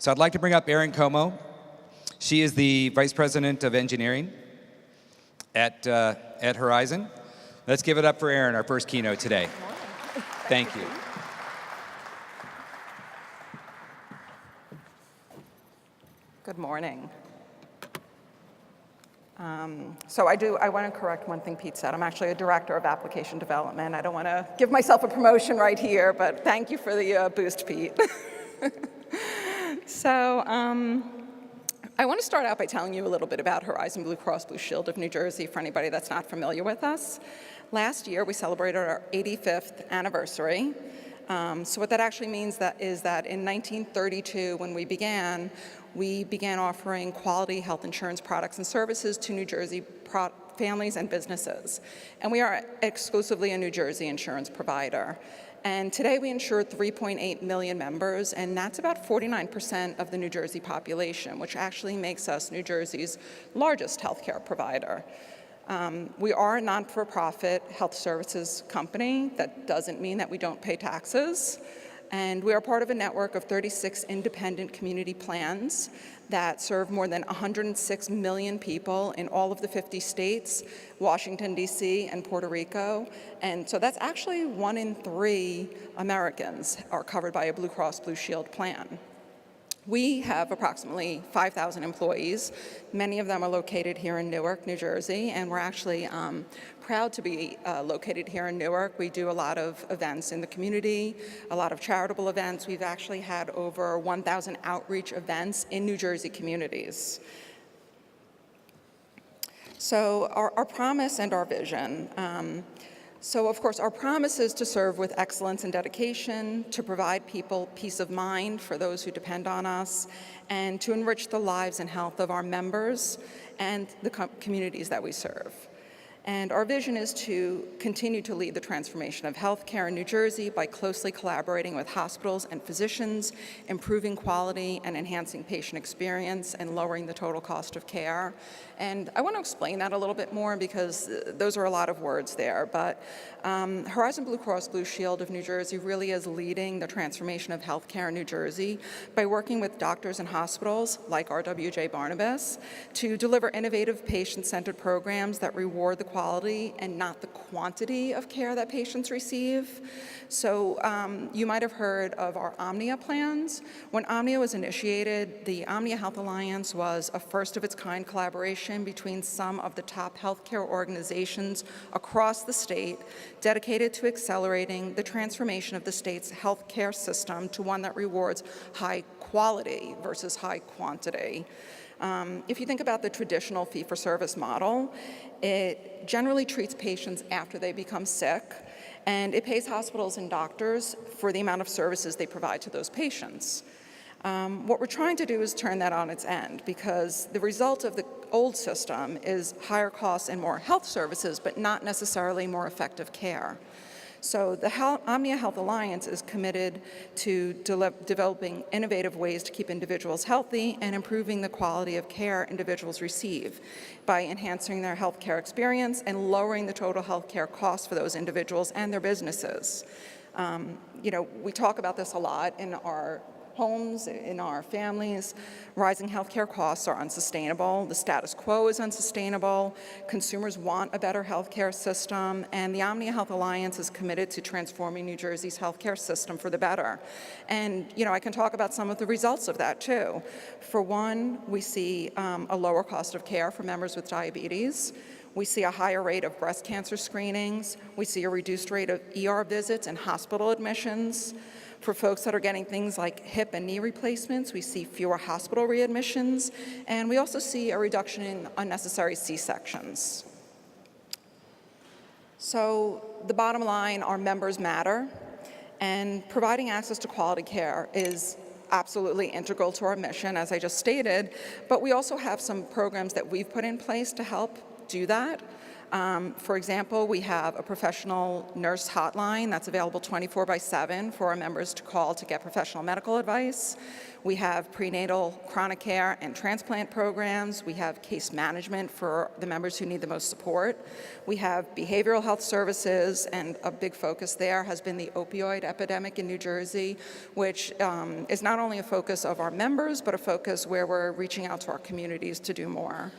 So I'd like to bring up Erinn Como. She is the Vice President of Engineering at Horizon. Let's give it up for Erinn, our first keynote today. Thank you. Good morning. I want to correct one thing Pete said. I'm actually a director of application development. I don't want to give myself a promotion right here, but thank you for the boost, Pete. I want to start out by telling you a little bit about Horizon Blue Cross Blue Shield of New Jersey for anybody that's not familiar with us. Last year, we celebrated our 85th anniversary. So what that actually means is that in 1932, when we began offering quality health insurance products and services to New Jersey families and businesses. And we are exclusively a New Jersey insurance provider. And today we insure 3.8 million members, and that's about 49% of the New Jersey population, which actually makes us New Jersey's largest healthcare provider. We are a non-for-profit health services company. That doesn't mean that we don't pay taxes. And we are part of a network of 36 independent community plans that serve more than 106 million people in all of the 50 states, Washington, D.C., and Puerto Rico. And so that's actually 1 in 3 Americans are covered by a Blue Cross Blue Shield plan. We have approximately 5,000 employees. Many of them are located here in Newark, New Jersey, and we're actually proud to be located here in Newark. We do a lot of events in the community, a lot of charitable events. We've actually had over 1,000 outreach events in New Jersey communities. So our promise and our vision. So of course, our promise is to serve with excellence and dedication, to provide people peace of mind for those who depend on us, and to enrich the lives and health of our members and the communities that we serve. And our vision is to continue to lead the transformation of healthcare in New Jersey by closely collaborating with hospitals and physicians, improving quality and enhancing patient experience, and lowering the total cost of care. And I want to explain that a little bit more because those are a lot of words there. But Horizon Blue Cross Blue Shield of New Jersey really is leading the transformation of healthcare in New Jersey by working with doctors and hospitals like RWJ Barnabas to deliver innovative patient-centered programs that reward the quality and not the quantity of care that patients receive. So you might have heard of our Omnia plans. When Omnia was initiated, the Omnia Health Alliance was a first-of-its-kind collaboration between some of the top healthcare organizations across the state dedicated to accelerating the transformation of the state's healthcare system to one that rewards high quality versus high quantity. If you think about the traditional fee-for-service model, it generally treats patients after they become sick, and it pays hospitals and doctors for the amount of services they provide to those patients. What we're trying to do is turn that on its end, because the result of the old system is higher costs and more health services, but not necessarily more effective care. So the Omnia Health Alliance is committed to developing innovative ways to keep individuals healthy and improving the quality of care individuals receive by enhancing their healthcare experience and lowering the total healthcare costs for those individuals and their businesses. We talk about this a lot in our homes, in our families. Rising healthcare costs are unsustainable. The status quo is unsustainable. Consumers want a better healthcare system, and the Omnia Health Alliance is committed to transforming New Jersey's healthcare system for the better. And I can talk about some of the results of that too. For one, we see a lower cost of care for members with diabetes. We see a higher rate of breast cancer screenings. We see a reduced rate of ER visits and hospital admissions. For folks that are getting things like hip and knee replacements, we see fewer hospital readmissions, and we also see a reduction in unnecessary C-sections. So the bottom line, our members matter, and providing access to quality care is absolutely integral to our mission, as I just stated, but we also have some programs that we've put in place to help do that. For example, we have a professional nurse hotline that's available 24/7 for our members to call to get professional medical advice. We have prenatal, chronic care, and transplant programs. We have case management for the members who need the most support. We have behavioral health services, and a big focus there has been the opioid epidemic in New Jersey, which is not only a focus of our members, but a focus where we're reaching out to our communities to do more.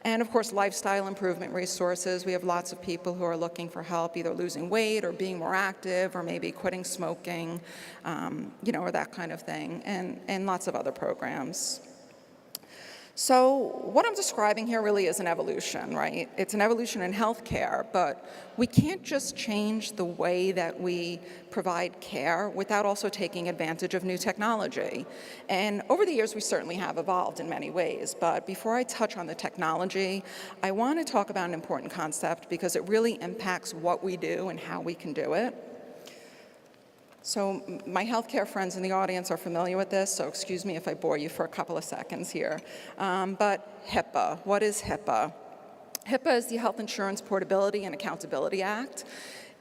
And of course, lifestyle improvement resources. We have lots of people who are looking for help, either losing weight or being more active, or maybe quitting smoking, or that kind of thing, and lots of other programs. So what I'm describing here really is an evolution, right? It's an evolution in healthcare, but we can't just change the way that we provide care without also taking advantage of new technology. And over the years, we certainly have evolved in many ways, but before I touch on the technology, I want to talk about an important concept because it really impacts what we do and how we can do it. So my healthcare friends in the audience are familiar with this, so excuse me if I bore you for a couple of seconds here. But HIPAA, what is HIPAA? HIPAA is the Health Insurance Portability and Accountability Act.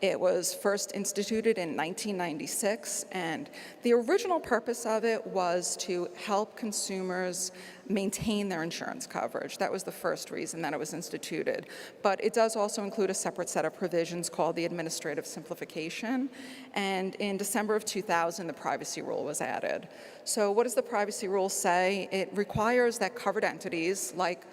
It was first instituted in 1996, and the original purpose of it was to help consumers maintain their insurance coverage. That was the first reason that it was instituted. But it does also include a separate set of provisions called the administrative simplification. And in December of 2000, the privacy rule was added. So what does the privacy rule say? It requires that covered entities like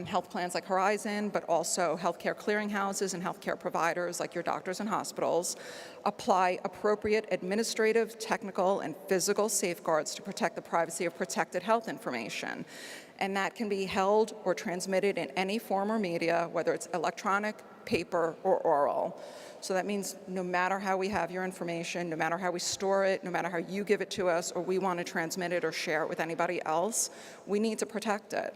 health plans like Horizon, but also healthcare clearinghouses and healthcare providers like your doctors and hospitals, apply appropriate administrative, technical, and physical safeguards to protect the privacy of protected health information. And that can be held or transmitted in any form or media, whether it's electronic, paper, or oral. So that means no matter how we have your information, no matter how we store it, no matter how you give it to us, or we want to transmit it or share it with anybody else, we need to protect it.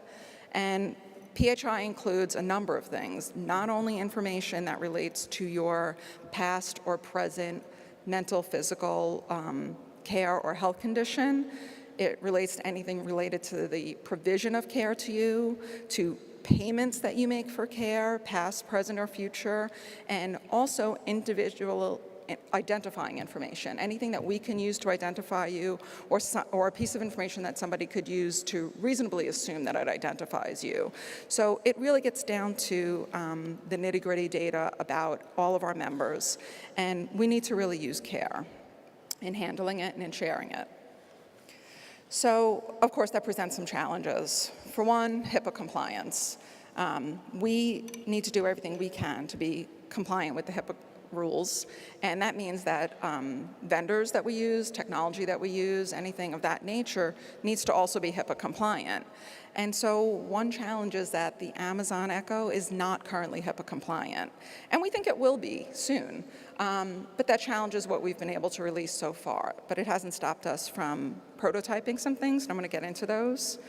And PHI includes a number of things, not only information that relates to your past or present mental, physical care or health condition. It relates to anything related to the provision of care to you, to payments that you make for care, past, present, or future, and also individual identifying information, anything that we can use to identify you, or a piece of information that somebody could use to reasonably assume that it identifies you. So it really gets down to the nitty-gritty data about all of our members, and we need to really use care in handling it and in sharing it. So, of course, that presents some challenges. For one, HIPAA compliance. We need to do everything we can to be compliant with the HIPAA rules, and that means that vendors that we use, technology that we use, anything of that nature needs to also be HIPAA compliant. And so one challenge is that the Amazon Echo is not currently HIPAA compliant, and we think it will be soon. But that challenge is what we've been able to release so far, but it hasn't stopped us from prototyping some things, and I'm going to get into those.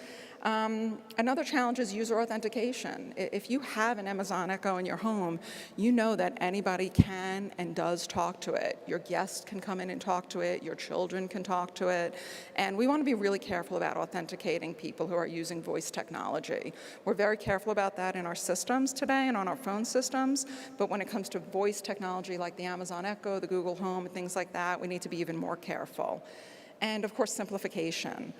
Another challenge is user authentication. If you have an Amazon Echo in your home, you know that anybody can and does talk to it. Your guests can come in and talk to it, your children can talk to it, and we want to be really careful about authenticating people who are using voice technology. We're very careful about that in our systems today and on our phone systems, but when it comes to voice technology like the Amazon Echo, the Google Home, and things like that, we need to be even more careful. And of course, simplification.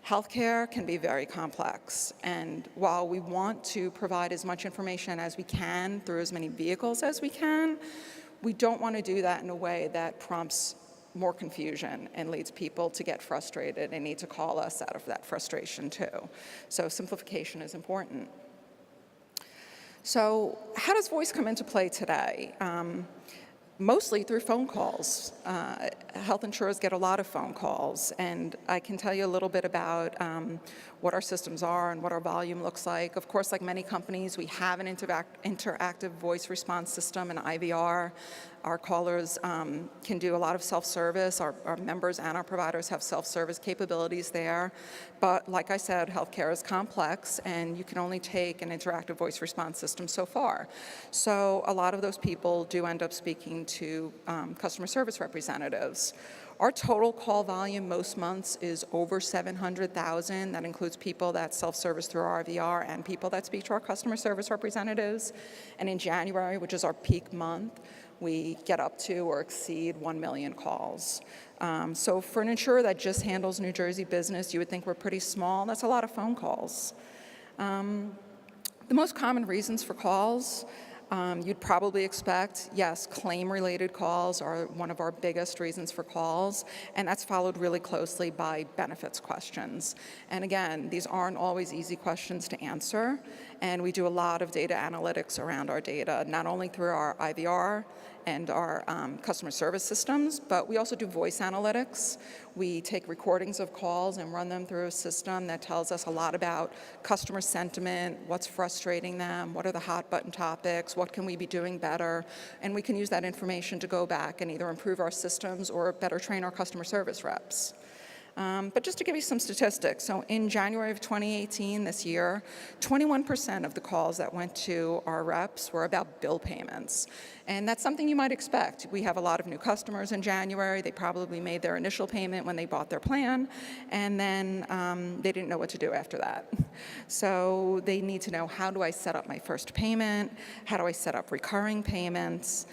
Healthcare can be very complex, and while we want to provide as much information as we can through as many vehicles as we can, we don't want to do that in a way that prompts more confusion and leads people to get frustrated and need to call us out of that frustration too. So simplification is important. So how does voice come into play today? Mostly through phone calls. Health insurers get a lot of phone calls, and I can tell you a little bit about what our systems are and what our volume looks like. Of course, like many companies, we have an interactive voice response system, an IVR. Our callers can do a lot of self-service. Our members and our providers have self-service capabilities there. But like I said, healthcare is complex, and you can only take an interactive voice response system so far. So a lot of those people do end up speaking to customer service representatives. Our total call volume most months is over 700,000. That includes people that self-service through our IVR and people that speak to our customer service representatives. And in January, which is our peak month, we get up to or exceed 1 million calls. So for an insurer that just handles New Jersey business, you would think we're pretty small. That's a lot of phone calls. The most common reasons for calls, you'd probably expect, yes, claim-related calls are one of our biggest reasons for calls, and that's followed really closely by benefits questions. And again, these aren't always easy questions to answer, and we do a lot of data analytics around our data, not only through our IVR and our customer service systems, but we also do voice analytics. We take recordings of calls and run them through a system that tells us a lot about customer sentiment, what's frustrating them, what are the hot button topics, what can we be doing better, and we can use that information to go back and either improve our systems or better train our customer service reps. But just to give you some statistics, so in January of 2018, this year, 21% of the calls that went to our reps were about bill payments. And that's something you might expect. We have a lot of new customers in January. They probably made their initial payment when they bought their plan, and then they didn't know what to do after that. So they need to know, how do I set up my first payment? How do I set up recurring payments?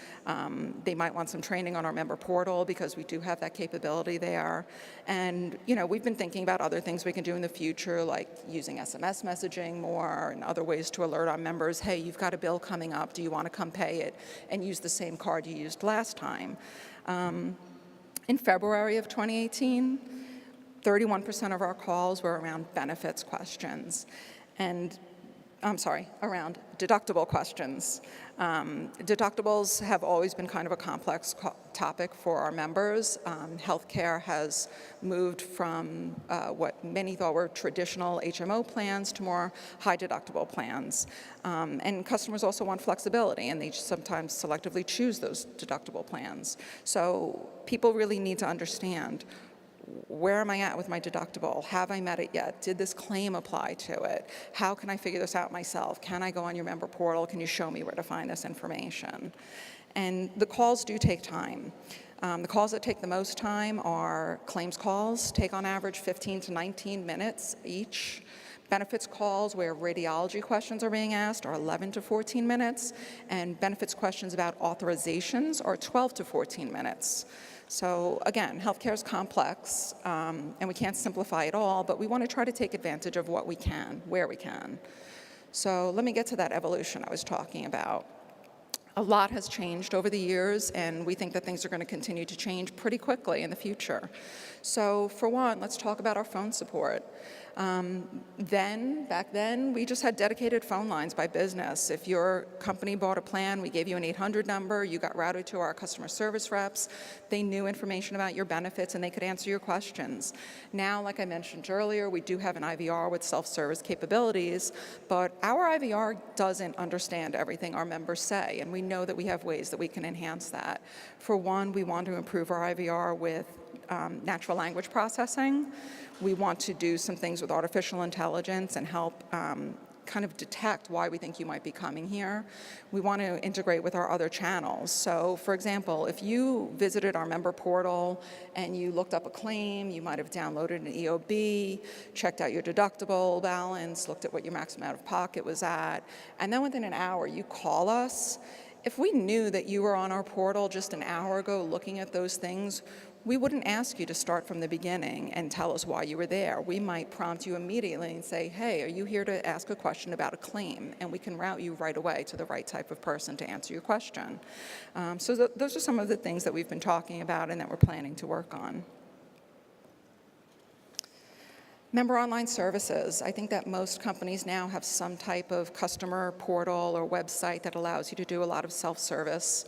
They might want some training on our member portal because we do have that capability there. And we've been thinking about other things we can do in the future, like using SMS messaging more and other ways to alert our members, hey, you've got a bill coming up, do you want to come pay it? And use the same card you used last time. In February of 2018, 31% of our calls were around benefits questions. And around deductible questions. Deductibles have always been kind of a complex topic for our members. Healthcare has moved from what many thought were traditional HMO plans to more high deductible plans. And customers also want flexibility, and they sometimes selectively choose those deductible plans. So people really need to understand, where am I at with my deductible? Have I met it yet? Did this claim apply to it? How can I figure this out myself? Can I go on your member portal? Can you show me where to find this information? And the calls do take time. The calls that take the most time are claims calls, take on average 15 to 19 minutes each. Benefits calls where radiology questions are being asked are 11 to 14 minutes, and benefits questions about authorizations are 12 to 14 minutes. So again, healthcare is complex, and we can't simplify it all, but we want to try to take advantage of what we can, where we can. So let me get to that evolution I was talking about. A lot has changed over the years, and we think that things are going to continue to change pretty quickly in the future. So for one, let's talk about our phone support. Back then, we just had dedicated phone lines by business. If your company bought a plan, we gave you an 800 number, you got routed to our customer service reps. They knew information about your benefits, and they could answer your questions. Now, like I mentioned earlier, we do have an IVR with self-service capabilities, but our IVR doesn't understand everything our members say, and we know that we have ways that we can enhance that. For one, we want to improve our IVR with natural language processing. We want to do some things with artificial intelligence and help kind of detect why we think you might be coming here. We want to integrate with our other channels. So, for example, if you visited our member portal and you looked up a claim, you might have downloaded an EOB, checked out your deductible balance, looked at what your maximum out of pocket was at, and then within an hour you call us. If we knew that you were on our portal just an hour ago looking at those things, we wouldn't ask you to start from the beginning and tell us why you were there. We might prompt you immediately and say, hey, are you here to ask a question about a claim? And we can route you right away to the right type of person to answer your question. So those are some of the things that we've been talking about and that we're planning to work on. Member online services. I think that most companies now have some type of customer portal or website that allows you to do a lot of self-service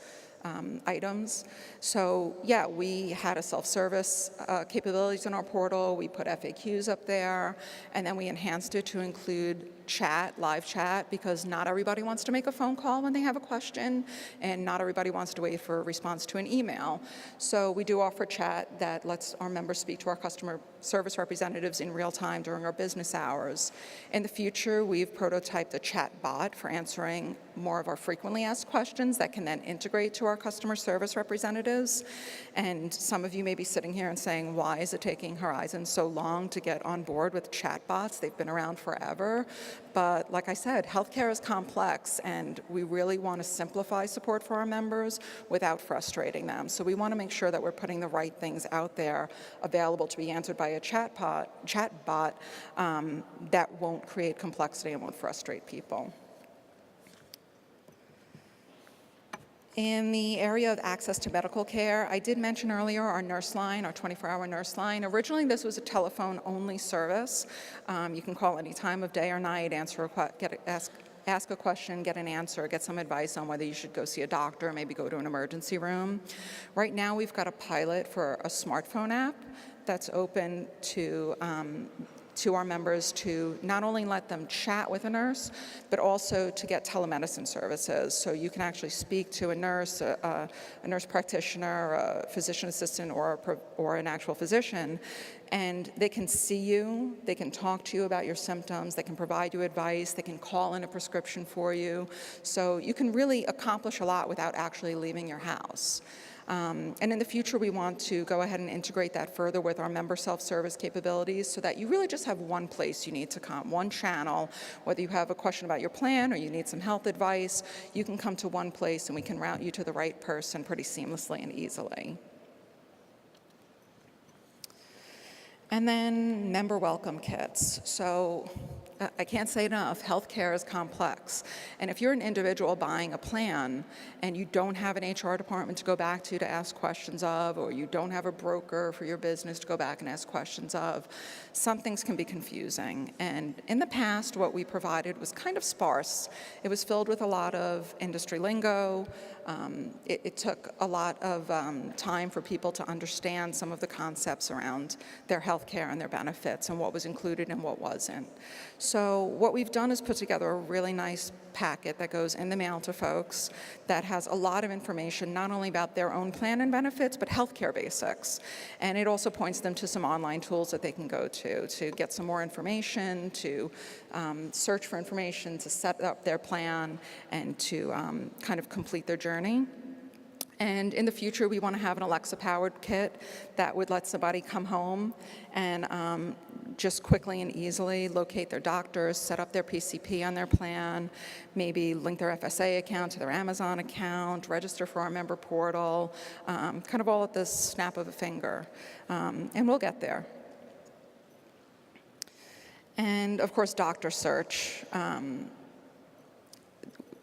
items. So yeah, we had a self-service capabilities in our portal. We put FAQs up there, and then we enhanced it to include chat, live chat, because not everybody wants to make a phone call when they have a question, and not everybody wants to wait for a response to an email. So we do offer chat that lets our members speak to our customer service representatives in real time during our business hours. In the future, we've prototyped a chat bot for answering more of our frequently asked questions that can then integrate to our customer service representatives. And some of you may be sitting here and saying, why is it taking Horizon so long to get on board with chatbots? They've been around forever. But like I said, healthcare is complex, and we really want to simplify support for our members without frustrating them. So we want to make sure that we're putting the right things out there available to be answered by a chatbot that won't create complexity and won't frustrate people. In the area of access to medical care, I did mention earlier our nurse line, our 24-hour nurse line. Originally, this was a telephone-only service. You can call any time of day or night, ask a question, get an answer, get some advice on whether you should go see a doctor, maybe go to an emergency room. Right now, we've got a pilot for a smartphone app that's open to our members to not only let them chat with a nurse, but also to get telemedicine services. So you can actually speak to a nurse practitioner, a physician assistant, or an actual physician, and they can see you, they can talk to you about your symptoms, they can provide you advice, they can call in a prescription for you. So you can really accomplish a lot without actually leaving your house. And in the future, we want to go ahead and integrate that further with our member self-service capabilities so that you really just have one place you need to come, one channel. Whether you have a question about your plan or you need some health advice, you can come to one place and we can route you to the right person pretty seamlessly and easily. And then member welcome kits. So I can't say enough, healthcare is complex. And if you're an individual buying a plan and you don't have an HR department to go back to ask questions of, or you don't have a broker for your business to go back and ask questions of, some things can be confusing. And in the past, what we provided was kind of sparse. It was filled with a lot of industry lingo. It took a lot of time for people to understand some of the concepts around their healthcare and their benefits and what was included and what wasn't. So what we've done is put together a really nice packet that goes in the mail to folks that has a lot of information, not only about their own plan and benefits, but healthcare basics. And it also points them to some online tools that they can go to get some more information, to search for information, to set up their plan, and to kind of complete their journey. And in the future, we want to have an Alexa-powered kit that would let somebody come home and just quickly and easily locate their doctors, set up their PCP on their plan, maybe link their FSA account to their Amazon account, register for our member portal, kind of all at the snap of a finger. And we'll get there. And of course, doctor search.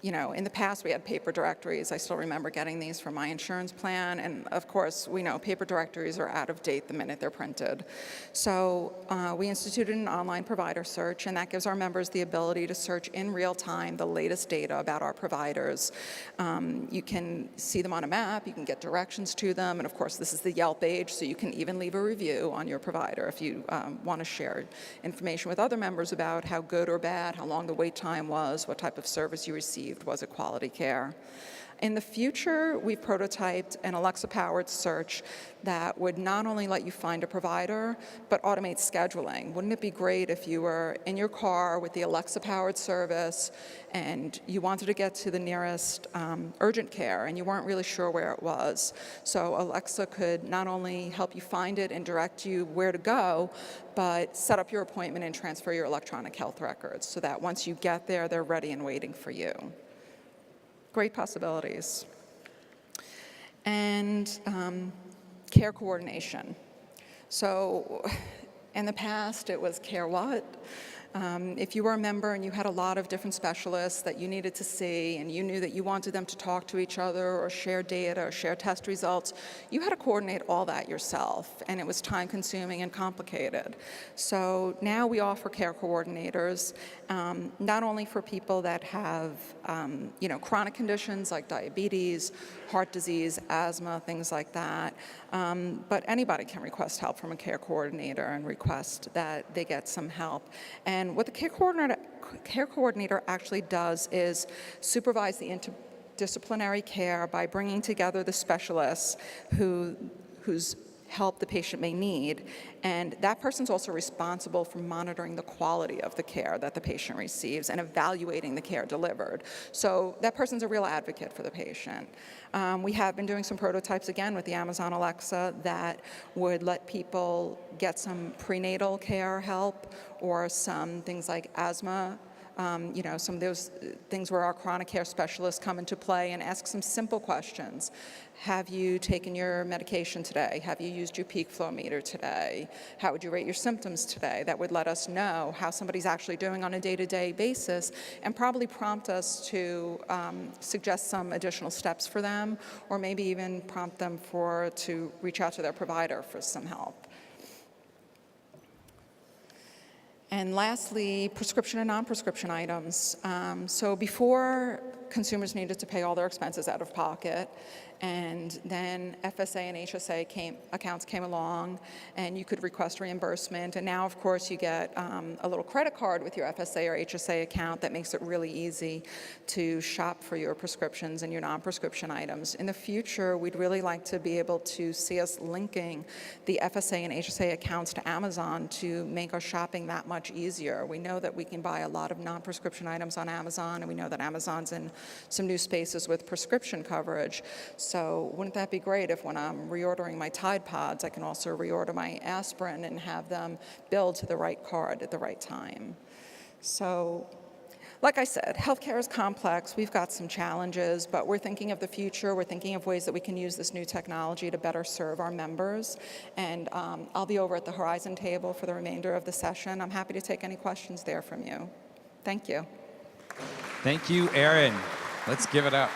You know, in the past, we had paper directories. I still remember getting these from my insurance plan. And of course, we know paper directories are out of date the minute they're printed. So we instituted an online provider search, and that gives our members the ability to search in real time the latest data about our providers. You can see them on a map, you can get directions to them, and of course, this is the Yelp age, so you can even leave a review on your provider if you want to share information with other members about how good or bad, how long the wait time was, what type of service you received. Was it quality care? In the future, we've prototyped an Alexa-powered search that would not only let you find a provider, but automate scheduling. Wouldn't it be great if you were in your car with the Alexa-powered service and you wanted to get to the nearest urgent care and you weren't really sure where it was? So Alexa could not only help you find it and direct you where to go, but set up your appointment and transfer your electronic health records so that once you get there, they're ready and waiting for you. Great possibilities. And care coordination. So in the past, it was care what? If you were a member and you had a lot of different specialists that you needed to see and you knew that you wanted them to talk to each other or share data or share test results, you had to coordinate all that yourself, and it was time-consuming and complicated. So now we offer care coordinators, not only for people that have chronic conditions like diabetes, heart disease, asthma, things like that, but anybody can request help from a care coordinator and request that they get some help. And what the care coordinator actually does is supervise the interdisciplinary care by bringing together the specialists whose help the patient may need. And that person's also responsible for monitoring the quality of the care that the patient receives and evaluating the care delivered. So that person's a real advocate for the patient. We have been doing some prototypes again with the Amazon Alexa that would let people get some prenatal care help or some things like asthma. Some of those things where our chronic care specialists come into play and ask some simple questions. Have you taken your medication today? Have you used your peak flow meter today? How would you rate your symptoms today? That would let us know how somebody's actually doing on a day-to-day basis and probably prompt us to suggest some additional steps for them, or maybe even prompt them to reach out to their provider for some help. And lastly, prescription and non-prescription items. So before, consumers needed to pay all their expenses out of pocket, and then FSA and HSA accounts came along, and you could request reimbursement. And now, of course, you get a little credit card with your FSA or HSA account that makes it really easy to shop for your prescriptions and your non-prescription items. In the future, we'd really like to be able to see us linking the FSA and HSA accounts to Amazon to make our shopping that much easier. We know that we can buy a lot of non-prescription items on Amazon, and we know that Amazon's in some new spaces with prescription coverage. So wouldn't that be great if when I'm reordering my Tide Pods, I can also reorder my aspirin and have them billed to the right card at the right time? So, like I said, healthcare is complex. We've got some challenges, but we're thinking of the future. We're thinking of ways that we can use this new technology to better serve our members. And I'll be over at the Horizon table for the remainder of the session. I'm happy to take any questions there from you. Thank you. Thank you, Erinn. Let's give it up.